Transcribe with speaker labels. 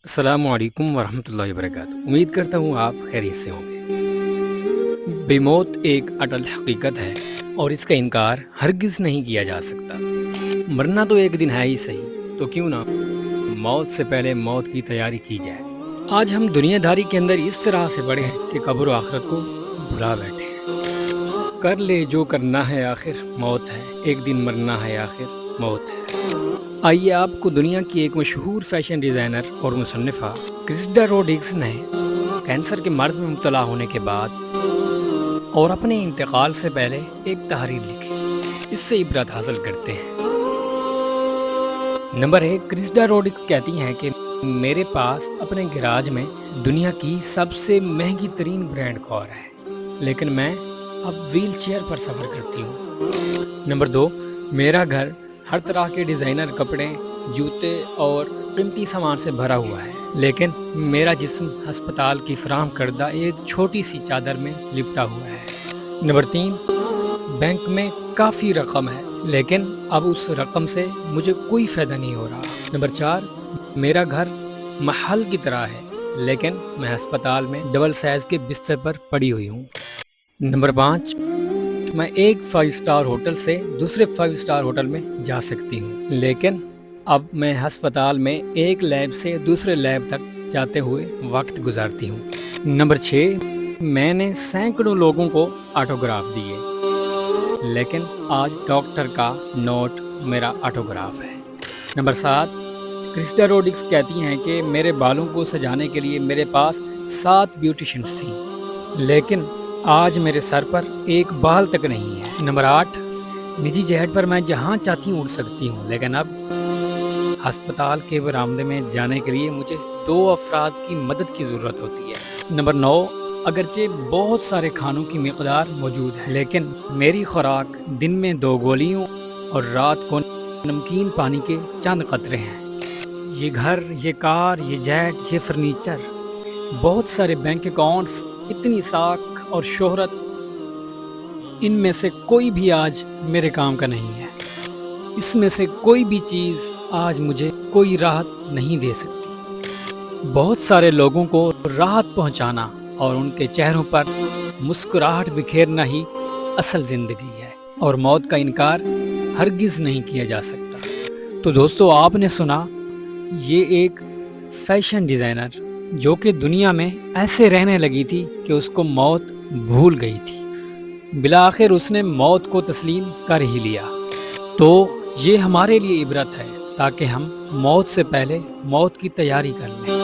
Speaker 1: السلام علیکم ورحمۃ اللہ وبرکاتہ۔ امید کرتا ہوں آپ خیریت سے ہوں گے۔ بے موت ایک اٹل حقیقت ہے اور اس کا انکار ہرگز نہیں کیا جا سکتا۔ مرنا تو ایک دن ہے ہی صحیح، تو کیوں نہ موت سے پہلے موت کی تیاری کی جائے۔ آج ہم دنیا داری کے اندر اس طرح سے بڑے ہیں کہ قبر و آخرت کو بھلا بیٹھے ہیں۔ کر لے جو کرنا ہے، آخر موت ہے، ایک دن مرنا ہے، آخر موت ہے۔ آئیے آپ کو دنیا کی ایک مشہور فیشن ڈیزائنر اور مصنفہ کرسڈا روڈرگز نے کینسر کے مرض میں مبتلا ہونے کے بعد اور اپنے انتقال سے پہلے ایک تحریر لکھی۔ اس سے عبرت حاصل کرتے ہیں۔ نمبر 1، کرسڈا روڈرگز کہتی ہیں کہ میرے پاس اپنے گراج میں دنیا کی سب سے مہنگی ترین برانڈ کار ہے، لیکن میں اب ویل چیئر پر سفر کرتی ہوں۔ نمبر 2، میرا گھر ہر طرح کے ڈیزائنر کپڑے، جوتے اور قیمتی سامان سے بھرا ہوا ہے، لیکن میرا جسم ہسپتال کی فراہم کردہ ایک چھوٹی سی چادر میں لپٹا ہوا ہے۔ نمبر 3، بینک میں کافی رقم ہے، لیکن اب اس رقم سے مجھے کوئی فائدہ نہیں ہو رہا۔ نمبر 4، میرا گھر محل کی طرح ہے، لیکن میں ہسپتال میں ڈبل سائز کے بستر پر پڑی ہوئی ہوں۔ نمبر 5، میں ایک 5 سٹار ہوٹل سے دوسرے 5 سٹار ہوٹل میں جا سکتی ہوں، لیکن اب میں ہسپتال میں ایک لیب سے دوسرے لیب تک جاتے ہوئے وقت گزارتی ہوں۔ نمبر 6، میں نے سینکڑوں لوگوں کو آٹوگراف دیے، لیکن آج ڈاکٹر کا نوٹ میرا آٹوگراف ہے۔ نمبر 7، کرسڈا روڈرگز کہتی ہیں کہ میرے بالوں کو سجانے کے لیے میرے پاس 7 بیوٹیشنز تھیں، لیکن آج میرے سر پر ایک بال تک نہیں ہے۔ نمبر 8، نجی جہت پر میں جہاں چاہتی ہوں اڑ سکتی ہوں، لیکن اب ہسپتال کے برآمدے میں جانے کے لیے مجھے 2 افراد کی مدد کی ضرورت ہوتی ہے۔ نمبر 9، اگرچہ بہت سارے کھانوں کی مقدار موجود ہے، لیکن میری خوراک دن میں 2 گولیوں اور رات کو نمکین پانی کے چند قطرے ہیں۔ یہ گھر، یہ کار، یہ جیٹ، یہ فرنیچر، بہت سارے بینک اکاؤنٹس، اتنی ساکھ اور شہرت، ان میں سے کوئی بھی آج میرے کام کا نہیں ہے۔ اس میں سے کوئی بھی چیز آج مجھے کوئی راحت نہیں دے سکتی۔ بہت سارے لوگوں کو راحت پہنچانا اور ان کے چہروں پر مسکراہٹ بکھیرنا ہی اصل زندگی ہے، اور موت کا انکار ہرگز نہیں کیا جا سکتا۔ تو دوستو، آپ نے سنا، یہ ایک فیشن ڈیزائنر جو کہ دنیا میں ایسے رہنے لگی تھی کہ اس کو موت بھول گئی تھی، بالآخر اس نے موت کو تسلیم کر ہی لیا۔ تو یہ ہمارے لیے عبرت ہے، تاکہ ہم موت سے پہلے موت کی تیاری کر لیں۔